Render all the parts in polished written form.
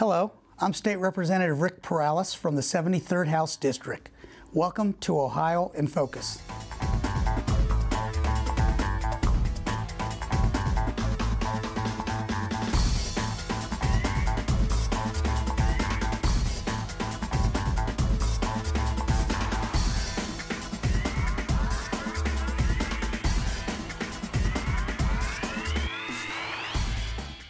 Hello, I'm State Representative Rick Perales from the 73rd House District. Welcome to Ohio in Focus.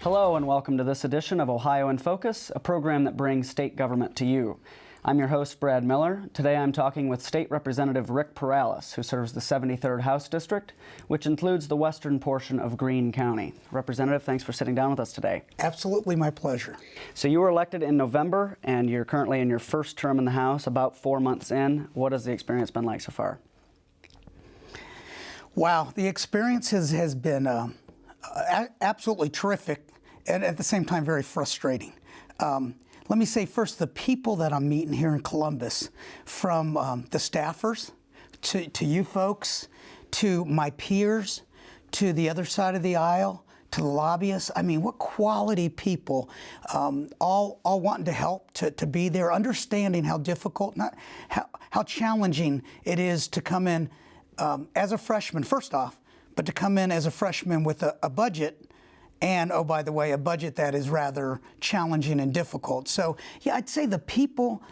Hello and welcome to this edition of Ohio in Focus, a program that brings state government to you. I'm your host, Brad Miller. Today I'm talking with State Representative Rick Perales, who serves the 73rd House District, which includes the western portion of Greene County. Representative, thanks for sitting down with us today. Absolutely my pleasure. So you were elected in November, and you're currently in your first term in the House, about 4 months in. What has the experience been like so far? Wow, the experience has been absolutely terrific, and at the same time very frustrating. Let me say first, the people that I'm meeting here in Columbus, from the staffers to you folks, to my peers, to the other side of the aisle, to the lobbyists. I mean, what quality people, all wanting to help, to be there, understanding how difficult, how challenging it is to come in as a freshman, first off, but to come in as a freshman with a budget, and, oh, by the way, a budget that is rather challenging and difficult. So, yeah, I'd say the people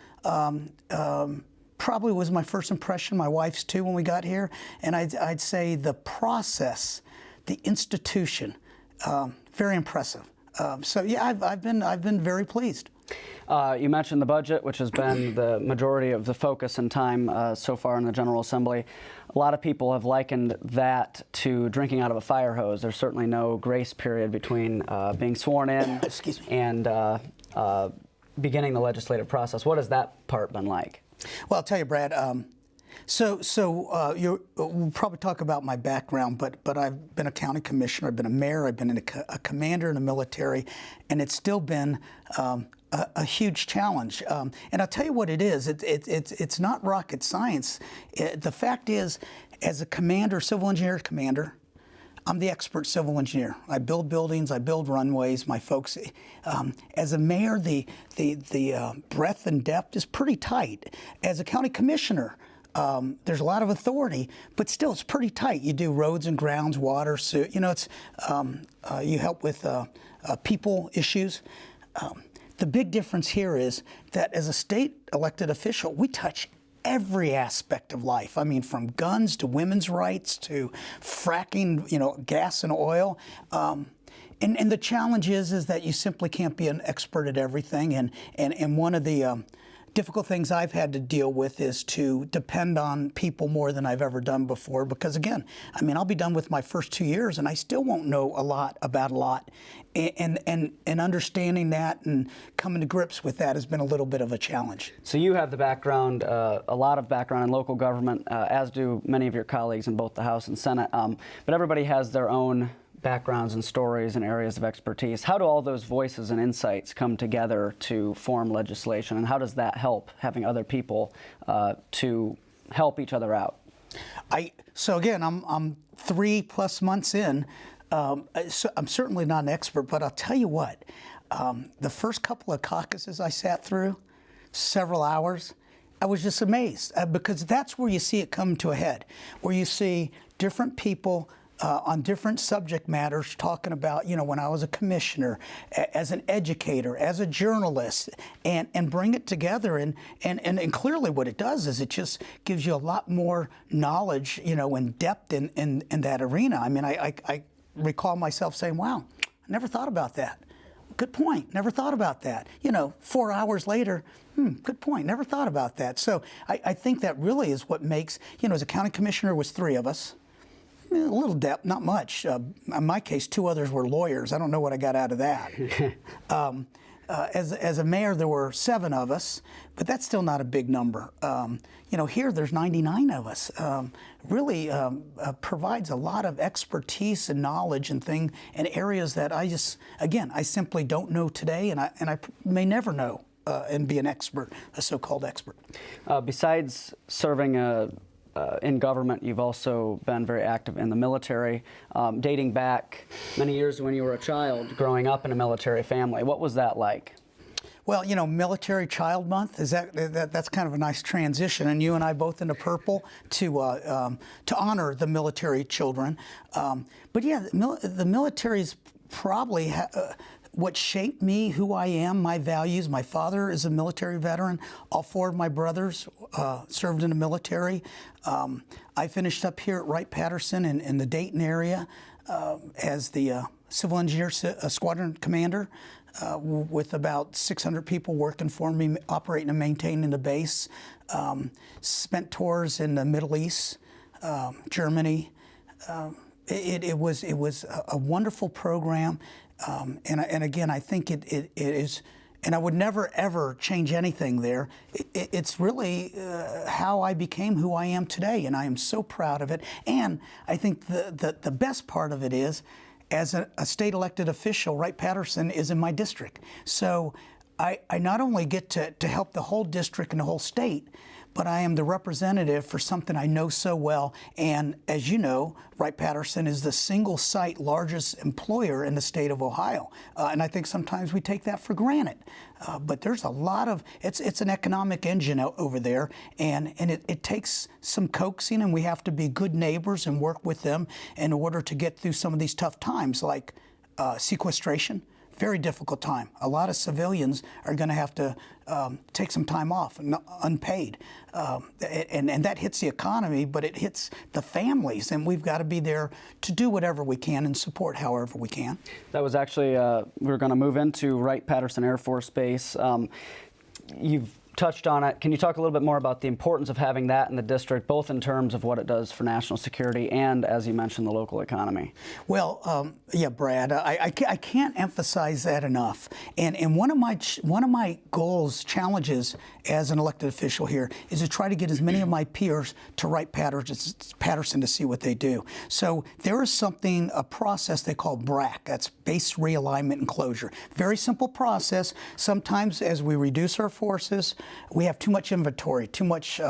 probably was my first impression, my wife's too, when we got here. And I'd say the process, the institution, very impressive. So, yeah, I've been very pleased. You mentioned the budget, which has been the majority of the focus and time so far in the General Assembly. A lot of people have likened that to drinking out of a fire hose. There's certainly no grace period between being sworn in and beginning the legislative process. What has that part been like? Well, I'll tell you, Brad. We'll probably talk about my background, but I've been a county commissioner, I've been a mayor, I've been a commander in the military, and it's still been a huge challenge. And I'll tell you what it is. It's not rocket science. The fact is, as a commander, civil engineer commander, I'm the expert civil engineer. I build buildings, I build runways. My folks, as a mayor, the breadth and depth is pretty tight. As a county commissioner, there's a lot of authority, but still it's pretty tight. You do roads and grounds, water, it's you help with people issues. The big difference here is that as a state elected official, we touch every aspect of life. I mean, from guns to women's rights to fracking, gas and oil. And the challenge is that you simply can't be an expert at everything. And one of the difficult things I've had to deal with is to depend on people more than I've ever done before, because again, I mean, I'll be done with my first 2 years and I still won't know a lot about a lot, and understanding that and coming to grips with that has been a little bit of a challenge. So you have the background, a lot of background in local government, as do many of your colleagues in both the House and Senate, but everybody has their own backgrounds and stories and areas of expertise. How do all those voices and insights come together to form legislation, and how does that help, having other people to help each other out? So again, I'm 3+ months in. So I'm certainly not an expert, but I'll tell you what, the first couple of caucuses I sat through, several hours, I was just amazed, because that's where you see it come to a head, where you see different people on different subject matters talking about, when I was a commissioner, as an educator, as a journalist, and bring it together. And clearly what it does is it just gives you a lot more knowledge, and depth in that arena. I mean, I recall myself saying, wow, I never thought about that. Good point. Never thought about that. 4 hours later, good point. Never thought about that. So I think that really is what makes, as a county commissioner, was 3 of us. A little depth, not much. In my case, 2 others were lawyers. I don't know what I got out of that. As a mayor, there were 7 of us, but that's still not a big number. Here there's 99 of us. Really provides a lot of expertise and knowledge and areas that I simply don't know today, and I may never know and be an expert, a so-called expert. Besides serving in government, you've also been very active in the military, dating back many years when you were a child, growing up in a military family. What was that like? Well, you know, Military Child Month is that's kind of a nice transition, and you and I both in the purple to honor the military children. But yeah, the military is probably what shaped me, who I am, my values. My father is a military veteran. All four of my brothers served in the military. I finished up here at Wright-Patterson in the Dayton area as the Civil Engineer Squadron Commander with about 600 people working for me, operating and maintaining the base. Spent tours in the Middle East, Germany. It was a wonderful program. And again, I think it is, and I would never ever change anything there. It's really how I became who I am today, and I am so proud of it. And I think the best part of it is, as a state elected official, Wright-Patterson is in my district. So I not only get to help the whole district and the whole state, but I am the representative for something I know so well. And as you know, Wright-Patterson is the single site largest employer in the state of Ohio. And I think sometimes we take that for granted. But there's a lot of, it's an economic engine over there. And it takes some coaxing, and we have to be good neighbors and work with them in order to get through some of these tough times, like sequestration. Very difficult time. A lot of civilians are going to have to take some time off, unpaid. And that hits the economy, but it hits the families, and we've got to be there to do whatever we can and support however we can. That was actually, we were going to move into Wright-Patterson Air Force Base. You've touched on it. Can you talk a little bit more about the importance of having that in the district, both in terms of what it does for national security and, as you mentioned, the local economy? Well, yeah, Brad, I can't emphasize that enough. And one of my goals, challenges as an elected official here is to try to get as many of my peers to Wright-Patterson to see what they do. So there is a process they call BRAC. That's Base Realignment and Closure. Very simple process. Sometimes as we reduce our forces, we have too much inventory, too much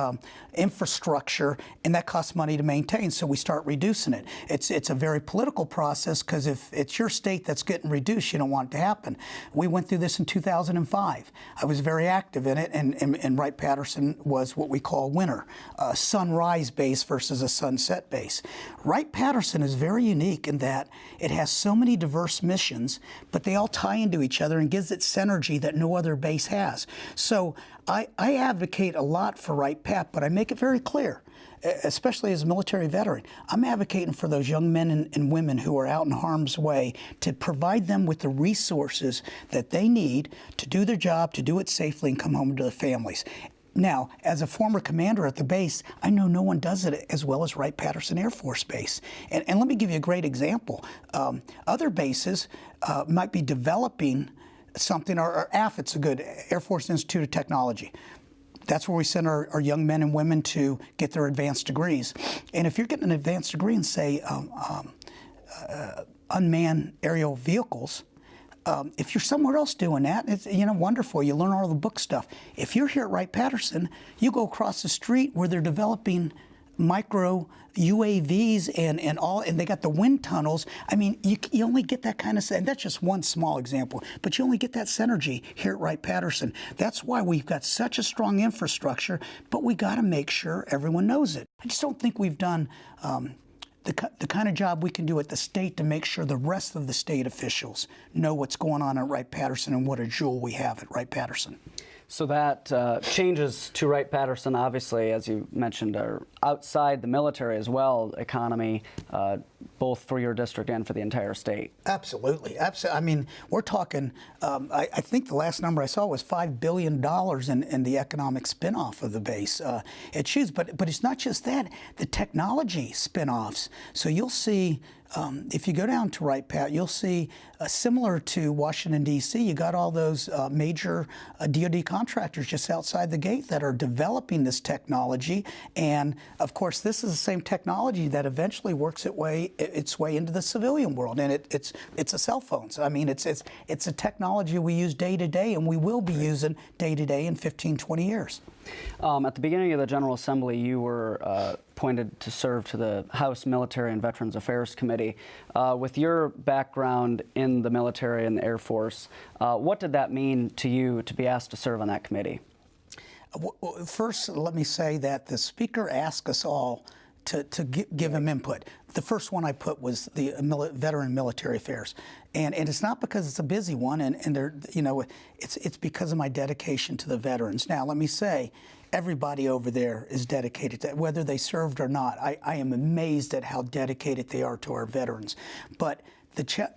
infrastructure, and that costs money to maintain, so we start reducing it. It's a very political process, because if it's your state that's getting reduced, you don't want it to happen. We went through this in 2005. I was very active in it, and Wright-Patterson was what we call winner, a sunrise base versus a sunset base. Wright-Patterson is very unique in that it has so many diverse missions, but they all tie into each other and gives it synergy that no other base has. So I advocate a lot for Wright-Pat, but I make it very clear, especially as a military veteran, I'm advocating for those young men and women who are out in harm's way to provide them with the resources that they need to do their job, to do it safely, and come home to their families. Now, as a former commander at the base, I know no one does it as well as Wright-Patterson Air Force Base. And let me give you a great example. Other bases might be developing something, or AFIT's a good, Air Force Institute of Technology. That's where we send our young men and women to get their advanced degrees. And if you're getting an advanced degree in, say, unmanned aerial vehicles, if you're somewhere else doing that, it's, you know, wonderful. You learn all the book stuff. If you're here at Wright-Patterson, you go across the street where they're developing micro UAVs and they got the wind tunnels. I mean, you only get that kind of, and that's just one small example, but you only get that synergy here at Wright-Patterson. That's why we've got such a strong infrastructure, but we got to make sure everyone knows it. I just don't think we've done the kind of job we can do at the state to make sure the rest of the state officials know what's going on at Wright-Patterson and what a jewel we have at Wright-Patterson. So that changes to Wright-Patterson, obviously, as you mentioned, are outside the military as well, economy, both for your district and for the entire state. Absolutely. I mean, we're talking, I think the last number I saw was $5 billion in the economic spinoff of the base. It's huge, but it's not just that, the technology spinoffs. So you'll see, if you go down to Wright-Pat, you'll see similar to Washington, D.C., you got all those major DoD contractors just outside the gate that are developing this technology. And of course, this is the same technology that eventually works its way its way into the civilian world, and it's a cell phone. So, I mean, it's a technology we use day to day, and we will be using day to day in 15, 20 years. At the beginning of the General Assembly, you were appointed to serve to the House Military and Veterans Affairs Committee. With your background in the military and the Air Force, what did that mean to you to be asked to serve on that committee? First, let me say that the Speaker asked us all to give him input. The first one I put was the Veteran Military Affairs, and it's not because it's a busy one, and they're, you know, it's because of my dedication to the veterans. Now, let me say, everybody over there is dedicated to it, whether they served or not. I am amazed at how dedicated they are to our veterans. But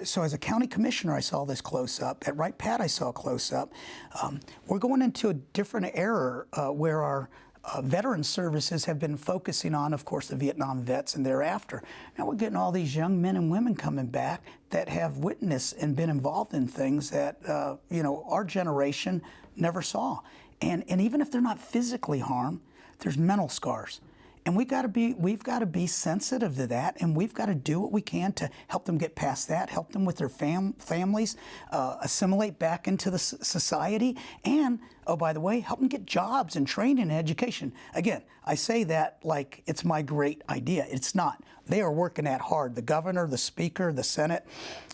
so as a county commissioner, I saw this close up. At Wright Pat, I saw a close up. We're going into a different era where our veteran services have been focusing on, of course, the Vietnam vets and thereafter. Now we're getting all these young men and women coming back that have witnessed and been involved in things that, you know, our generation never saw. And even if they're not physically harmed, there's mental scars. And we've got to be sensitive to that, and we've got to do what we can to help them get past that, help them with their families, assimilate back into the society, and, oh, by the way, help them get jobs and training and education. Again, I say that like it's my great idea. It's not. They are working that hard. The governor, the speaker, the Senate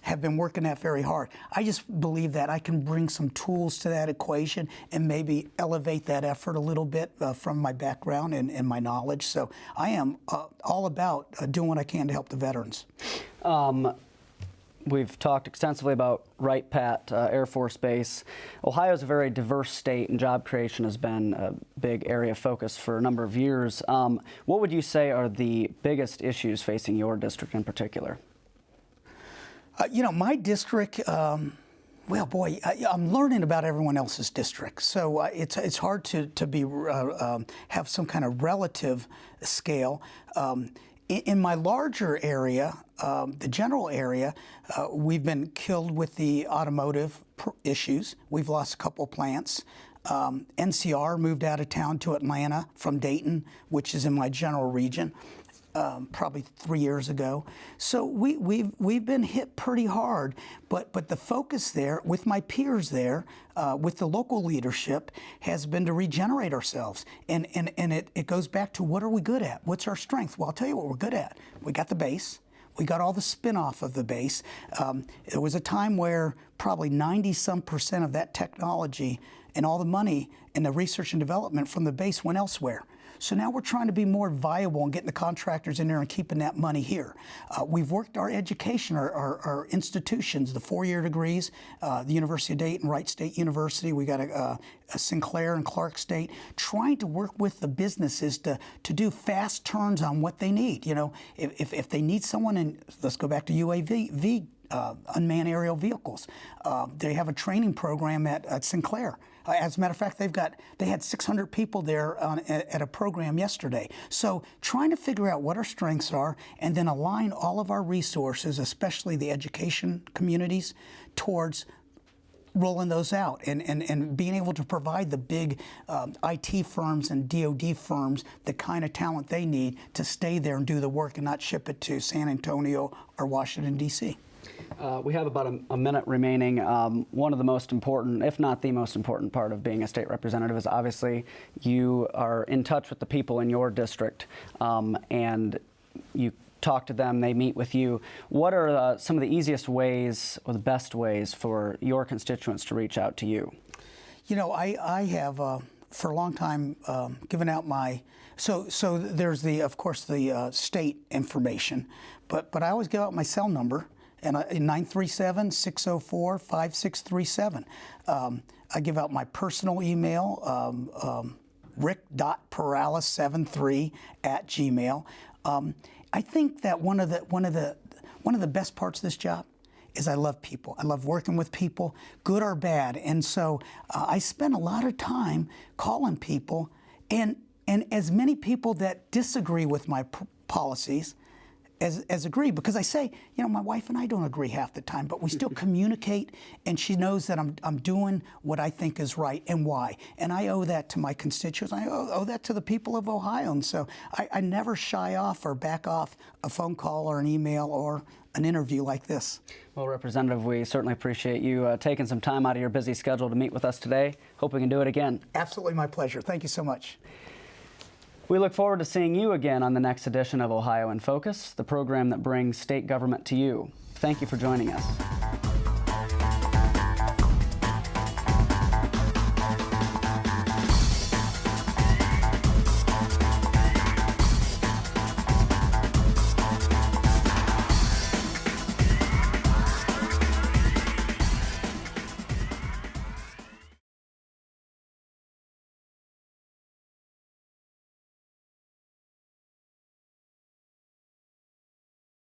have been working that very hard. I just believe that I can bring some tools to that equation and maybe elevate that effort a little bit from my background and my knowledge. So I am all about doing what I can to help the veterans. We've talked extensively about Wright Pat Air Force Base. Ohio is a very diverse state, and job creation has been a big area of focus for a number of years. What would you say are the biggest issues facing your district in particular? You know, my district, well, boy, I'm learning about everyone else's district, so it's hard to have some kind of relative scale. In my larger area, the general area, we've been killed with the automotive issues. We've lost a couple plants. NCR moved out of town to Atlanta from Dayton, which is in my general region, probably 3 years ago. So we've been hit pretty hard, but the focus there, with my peers there, with the local leadership, has been to regenerate ourselves. And it goes back to, what are we good at? What's our strength? Well, I'll tell you what we're good at. We got the base. We got all the spin-off of the base. There was a time where probably 90-some% of that technology and all the money and the research and development from the base went elsewhere. So now we're trying to be more viable and getting the contractors in there and keeping that money here. We've worked our education, our institutions, the 4-year degrees, the University of Dayton, Wright State University. We got a Sinclair and Clark State, trying to work with the businesses to do fast turns on what they need. You know, if they need someone, and let's go back to UAV, unmanned aerial vehicles. They have a training program at Sinclair. As a matter of fact, they had 600 people there at a program yesterday. So trying to figure out what our strengths are and then align all of our resources, especially the education communities, towards rolling those out and being able to provide the big IT firms and DoD firms the kind of talent they need to stay there and do the work and not ship it to San Antonio or Washington, D.C. We have about a minute remaining. One of the most important, if not the most important part of being a state representative is obviously you are in touch with the people in your district, and you talk to them, they meet with you. What are some of the easiest ways or the best ways for your constituents to reach out to you? You know, I have for a long time given out my, so there's of course the state information, but I always give out my cell number. And 937-604-5637. I give out my personal email, rick.perales73@gmail. I think that one of the best parts of this job is I love people. I love working with people, good or bad. And so I spend a lot of time calling people, and as many people that disagree with my policies as agree, because I say, you know, my wife and I don't agree half the time, but we still communicate, and she knows that I'm doing what I think is right and why. And I owe that to my constituents. I owe that to the people of Ohio. And so I never shy off or back off a phone call or an email or an interview like this. Well, Representative, we certainly appreciate you taking some time out of your busy schedule to meet with us today. Hope we can do it again. Absolutely my pleasure. Thank you so much. We look forward to seeing you again on the next edition of Ohio in Focus, the program that brings state government to you. Thank you for joining us.